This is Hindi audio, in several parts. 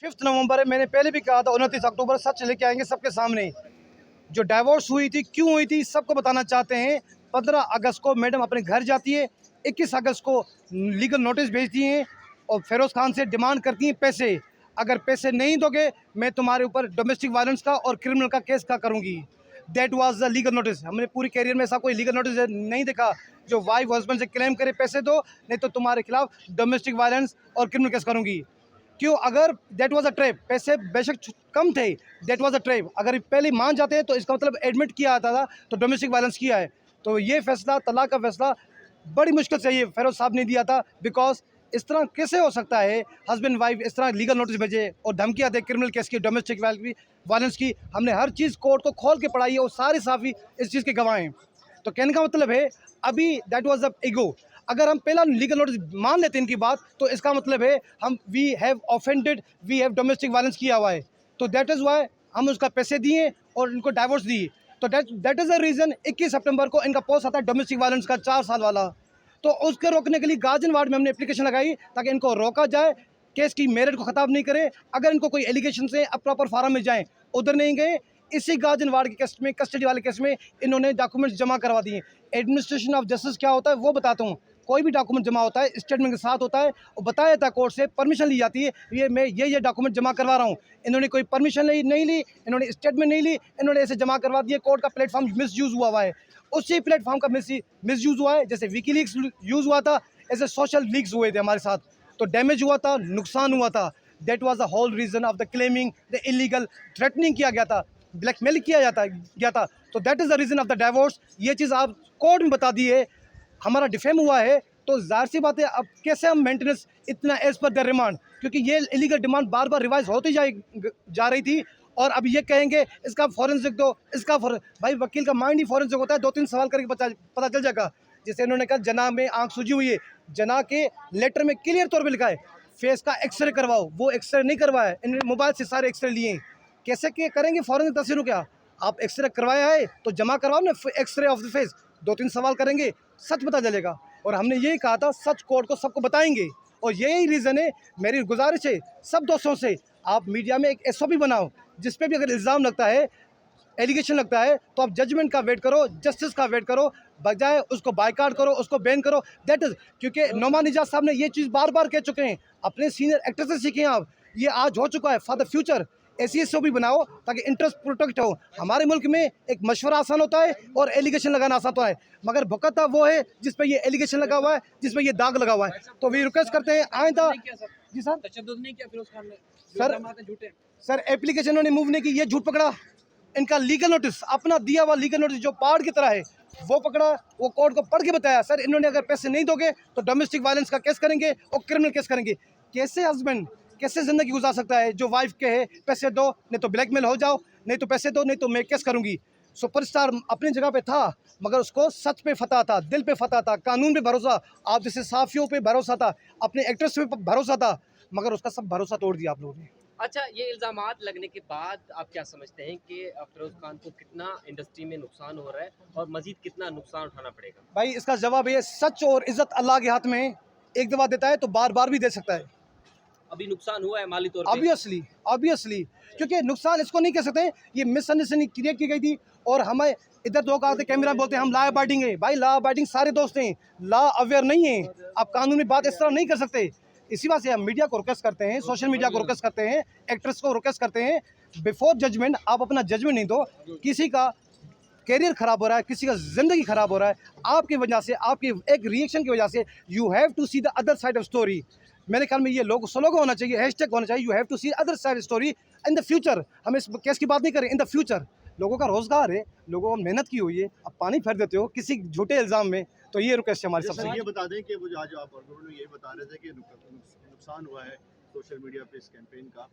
5 नवंबर है, मैंने पहले भी कहा था 29 अक्टूबर सच लेके आएंगे सबके सामने। जो डाइवोर्स हुई थी, क्यों हुई थी, सबको बताना चाहते हैं। 15 अगस्त को मैडम अपने घर जाती है, 21 अगस्त को लीगल नोटिस भेजती हैं और फिरोज़ खान से डिमांड करती हैं पैसे। अगर पैसे नहीं दोगे मैं तुम्हारे ऊपर डोमेस्टिक वायलेंस का और क्रिमिनल का केस का करूँगी। That was the legal notice. हमने पूरी कैरियर में ऐसा कोई लीगल नोटिस नहीं देखा जो वाइफ हस्बैंड से क्लेम करे पैसे दो, नहीं तो तुम्हारे खिलाफ डोमेस्टिक वायलेंस और क्रिमिनल केस करूँगी। क्यों? अगर दैट वाज अ ट्रैप, पैसे बेशक कम थे, दैट वाज अ ट्रैप। अगर पहले मान जाते हैं तो इसका मतलब एडमिट किया आता था तो डोमेस्टिक वायलेंस किया है। तो ये फैसला, तलाक का फैसला बड़ी मुश्किल से ये फिरोज साहब ने दिया था। बिकॉज इस तरह कैसे हो सकता है हस्बैंड वाइफ इस तरह लीगल नोटिस भेजे और धमकियाँ दे क्रिमिनल केस की, डोमेस्टिक वायलेंस की। हमने हर चीज़ कोर्ट को खोल के पढ़ाई है और सारे साफी इस चीज़ के गवाह हैं। तो कहने का मतलब है अभी दैट वाज अ ईगो। अगर हम पहला लीगल नोटिस मान लेते हैं इनकी बात, तो इसका मतलब है हम we have offended, we have domestic violence किया हुआ है। तो दैट इज़ वाई हम उसका पैसे दिए और इनको डाइवोर्स दिए। तो दैट इज़ द रीज़न 21 सितंबर को इनका पोस्ट आता है डोमेस्टिक वायलेंस का 4 साल वाला। तो उसके रोकने के लिए गाजियाबाद में हमने एप्लीकेशन लगाई ताकि इनको रोका जाए, केस की मेरिट को ख़त्म नहीं करे। अगर इनको कोई एलिगेशन से अब प्रॉपर फार्म में जाएँ, उधर नहीं गए, इसी गाजियाबाद के केस में, कस्टडी वाले केस में इन्होंने डॉक्यूमेंट्स जमा करवा दिए। एडमिनिस्ट्रेशन ऑफ जस्टिस क्या होता है वो बताता हूँ। कोई भी डॉक्यूमेंट जमा होता है स्टेटमेंट के साथ होता है और बताया जाता है कोर्ट से, परमिशन ली जाती है, ये मैं ये डॉक्यूमेंट जमा करवा रहा हूँ। इन्होंने कोई परमिशन नहीं ली, इन्होंने स्टेटमेंट नहीं ली, इन्होंने ऐसे जमा करवा दिए। कोर्ट का प्लेटफॉर्म मिसयूज़ हुआ है, उसी प्लेटफॉर्म का मिसयूज़ हुआ है। जैसे विकीलीक्स यूज़ हुआ था, ऐसे सोशल लीक्स हुए थे हमारे साथ, तो डैमेज हुआ था, नुकसान हुआ था। That was the whole reason of the claiming the illegal threatening किया गया था, ब्लैकमेल किया गया था। तो that is the reason of the divorce. ये चीज़ आप कोर्ट में बता दी है, हमारा डिफेम हुआ है, तो जाहिर सी बात है अब कैसे हम मेंटेनेंस इतना एज पर द रिमांड, क्योंकि ये इलीगल डिमांड बार बार रिवाइज होती जा रही थी। और अब ये कहेंगे इसका फॉरेंसिक दो, इसका भाई वकील का माइंड ही फॉरेंसिक होता है, 2-3 सवाल करके पता चल जाएगा। जैसे इन्होंने कहा जना में आंख सूजी हुई है, जना के लेटर में क्लियर तौर पर लिखा है फेस का एक्सरे करवाओ, वो एक्सरे नहीं करवाया, इन्होंने मोबाइल से सारे एक्सरे लिए हैं। कैसे के करेंगे फॉरेंसिक तस्वीरों? क्या आप एक्सरे करवाया है तो जमा करवाओ ना एक्सरे ऑफ द फेस, 2-3 सवाल करेंगे, सच पता चलेगा। और हमने यही कहा था सच कोर्ट को सबको बताएंगे, और यही रीज़न है। मेरी गुजारिश है सब दोस्तों से, आप मीडिया में एक एसओपी बनाओ, जिस पे भी अगर इल्ज़ाम लगता है, एलिगेशन लगता है, तो आप जजमेंट का वेट करो, जस्टिस का वेट करो, बजाय उसको बायकॉट करो, उसको बैन करो। दैट इज़ क्योंकि नोमान निजात साहब ने ये चीज़ बार बार कह चुके हैं, अपने सीनियर एक्टर से सीखें आप, ये आज हो चुका है। फॉर द फ्यूचर ऐसी एसओपी बनाओ ताकि इंटरेस्ट प्रोटेक्ट हो। हमारे मुल्क में एक मशवरा आसान होता है और एलिगेशन लगाना आसान होता है, मगर भुगतना वो है जिस पे ये एलिगेशन लगा हुआ है, जिस पे ये दाग लगा हुआ है। तो वी रिक्वेस्ट करते हैं आइंदा। जी सर, तशद्दुद नहीं किया फिरोज खान ने, सर सर एप्लीकेशन उन्होंने मूव नहीं की, ये झूठ पकड़ा। इनका लीगल नोटिस, अपना दिया हुआ लीगल नोटिस जो पहाड़ की तरह है, वो पकड़ा, वो कोर्ट को पढ़ के बताया सर इन्होंने अगर पैसे नहीं दोगे तो डोमेस्टिक वायलेंस का केस करेंगे और क्रिमिनल केस करेंगे। कैसे हस्बैंड कैसे ज़िंदगी गुजार सकता है जो वाइफ के है पैसे दो, नहीं तो ब्लैकमेल हो जाओ, नहीं तो पैसे दो, नहीं तो मैं केस करूँगी। सुपरस्टार अपनी जगह पे था, मगर उसको सच पे फतह था, दिल पे फतह था, कानून पे भरोसा, आप जैसे साफियों पे भरोसा था, अपने एक्ट्रेस पे भरोसा था, मगर उसका सब भरोसा तोड़ दिया आप लोगों ने। अच्छा, ये इल्ज़ामात लगने के बाद आप क्या समझते हैं कि फिरोज खान को कितना इंडस्ट्री में नुकसान हो रहा है और मजीद कितना नुकसान उठाना पड़ेगा? भाई इसका जवाब ये, सच और इज्जत अल्लाह के हाथ में है। एक दफ़ा देता है तो बार बार भी दे सकता है। अभी नुकसान हुआ है माली तौर पे? ऑब्वियसली क्योंकि नुकसान इसको नहीं कह सकते, ये मिसअंडरस्टैंडिंग क्रिएट की गई थी। और हमें इधर दो कहा कैमरा बोलते हैं हम लॉ अबाइडिंग है, भाई लॉ अबाइडिंग सारे दोस्त हैं, लॉ अवेयर नहीं है। आप कानून में बात इस तरह नहीं कर सकते। इसी बात से हम मीडिया को रिक्वेस्ट करते हैं, सोशल मीडिया को रिक्वेस्ट करते हैं, एक्ट्रेस को रिक्वेस्ट करते हैं, बिफोर जजमेंट आप अपना जजमेंट नहीं दो। किसी का कैरियर ख़राब हो रहा है, किसी का ज़िंदगी ख़राब हो रहा है आपकी वजह से, आपके एक रिएक्शन की वजह से। You have to see the other side of story. मेरे ख्याल में ये लोग स्लोगन होना चाहिए, हैशटैग होना चाहिए, you have to see other side story in the future. हम इस केस की बात नहीं करें, इन द फ्यूचर। लोगों का रोज़गार है, लोगों को मेहनत की हुई है, अब पानी फेर देते हो किसी झूठे इल्ज़ाम में। तो ये रिक्वेस्ट है हमारी सबसे। ये बता दें कि वो आज आप ये बता रहे थे कि नुकसान हुआ है सोशल मीडिया पे इस कैंपेन का,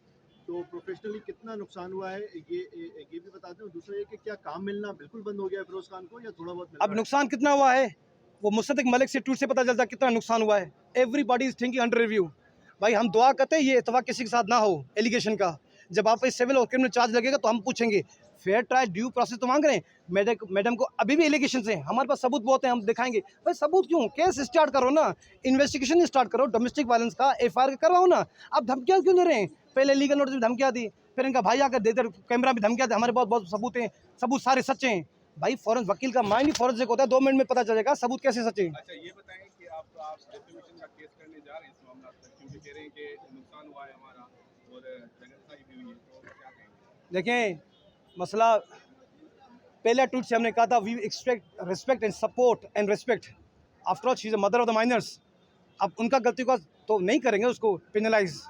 तो प्रोफेशनली कितना नुकसान हुआ है ये भी बता दें। और दूसरा ये कि क्या काम मिलना बिल्कुल बंद हो गया है फिरोज खान को या थोड़ा बहुत मिल रहा अब है? नुकसान कितना हुआ है वो मुस्तक मलिक से ट्वीट से पता चलता है कितना नुकसान हुआ है। Everybody is thinking under review. भाई हम दुआ करते हैं ये इतफाक किसी के साथ ना हो एलिगेशन का। जब आप पे सिविल और क्रिमिनल चार्ज लगेगा तो हम पूछेंगे, फेयर ट्रायल ड्यू प्रोसेस तो मांग रहे हैं। मैडम को अभी भी एलिगेशन हैं, हमारे पास सबूत बहुत हैं, हम दिखाएंगे। भाई सबूत क्यों, केस स्टार्ट करो ना, इन्वेस्टिगेशन स्टार्ट करो, डोमेस्टिक वायलेंस का FIR करवाओ ना। आप धमकियाँ क्यों दे रहे हैं? पहले लीगल नोटिस में धमकियाँ दी, फिर इनका भाई आकर देते कैमरा में धमकियाँ दी, हमारे बहुत बहुत सबूत हैं, सबूत सारे सच्चे हैं। भाई फॉरेंस वकील का माइंड ही फॉरेंसिक होता है, 2 मिनट में पता चलेगा सबूत कैसे सच्चे हैं। अच्छा ये बताएं कि आप डिफेमेशन का केस करने जा रहे हैं इस मामला पर, क्योंकि कह रहे हैं कि नुकसान हुआ है हमारा और जगनसाई भी हुई है, तो क्या कहेंगे? देखें मसला पहले ट्वीट से हमने कहा था we expect respect and support and respect, after all she is the mother of the minors. अब उनका गलती का तो नहीं करेंगे उसको penalise,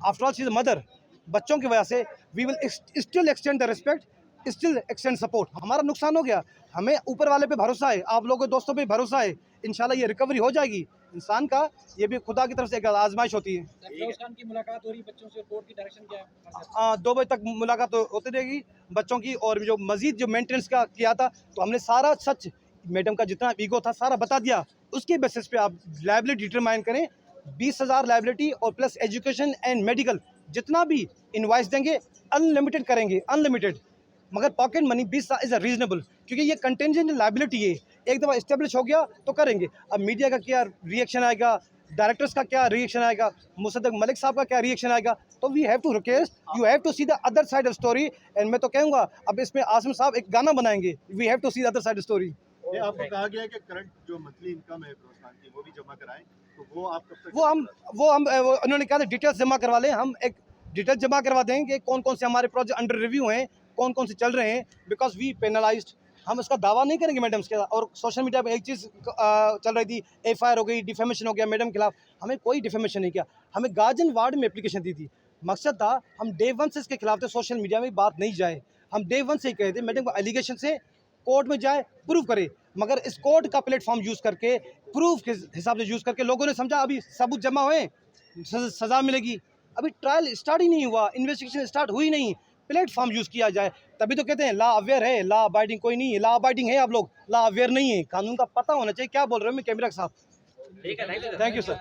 after all she is mother. बच्चों की वजह से we will still extend the respect, still extend support. हमारा नुकसान हो गया, हमें ऊपर वाले पे भरोसा है, आप लोगों के दोस्तों पे भरोसा है, इंशाल्लाह ये रिकवरी हो जाएगी। इंसान का ये भी खुदा की तरफ से एक आजमाइश होती है। फिरोज खान की मुलाकात हो रही बच्चों से, कोर्ट की डायरेक्शन क्या है? 2 बजे तक मुलाकात होती रहेगी बच्चों की, और जो मजीद जो मेंटेनेंस का किया था तो हमने सारा सच, मैडम का जितना ईगो था सारा बता दिया। उसके बेसिस पे आप लायबिलिटी डिटरमाइन करें, 20,000 लायबिलिटी और प्लस एजुकेशन एंड मेडिकल जितना भी इनवाइस देंगे अनलिमिटेड करेंगे, अनलिमिटेड। मगर pocket money 20 is a reasonable, क्योंकि ये कंटेंजेंट लायबिलिटी है, एक दफ़ा इस्टेब्लिश हो गया तो करेंगे। अब मीडिया का क्या रिएक्शन आएगा, डायरेक्टर्स का क्या रिएक्शन आएगा, मुसद्दक मलिक साहब का क्या रिएक्शन आएगा, तो we have to request, you have to see the other side of story. And मैं तो कहूँगा अब इसमें आसिम साहब एक गाना बनाएंगे, we have to see the other side story. ये आपको कहा गया है कि करंट जो मंथली इनकम है फिरोज खान की वो भी जमा कराएं, तो वो आप कब तक? वो उन्होंने कहा था डिटेल्स जमा करवा लें, हम एक डिटेल्स जमा करवा देंगे कौन कौन से हमारे प्रोजेक्ट अंडर रिव्यू हैं, कौन कौन से चल रहे हैं, बिकॉज वी पेनलाइज्ड। हम इसका दावा नहीं करेंगे मैडम के, और सोशल मीडिया पे एक चीज़ चल रही थी, FIR हो गई, डिफेमेशन हो गया मैडम के खिलाफ। हमें कोई डिफेमेशन नहीं किया, हमें गार्जियन वार्ड में एप्लीकेशन दी थी। मकसद था हम डे 1 से इसके खिलाफ थे, सोशल मीडिया में बात नहीं जाए, हम डे 1 से ही कहे थे मैडम को एलिगेशन से कोर्ट में जाए, प्रूव करे। मगर इस कोर्ट का प्लेटफॉर्म यूज़ करके, प्रूफ के हिसाब से यूज़ करके लोगों ने समझा अभी सबूत जमा हुए सज़ा मिलेगी। अभी ट्रायल स्टार्ट ही नहीं हुआ, इन्वेस्टिगेशन स्टार्ट हुई नहीं, प्लेटफॉर्म यूज़ किया जाए। तभी तो कहते हैं लॉ अवेयर है, लॉ अबाइडिंग कोई नहीं है, लॉ अबाइडिंग है आप लोग, लॉ अवेयर नहीं है। कानून का पता होना चाहिए, क्या बोल रहे हो मैं कैमरा के साथ। ठीक है, थैंक यू सर।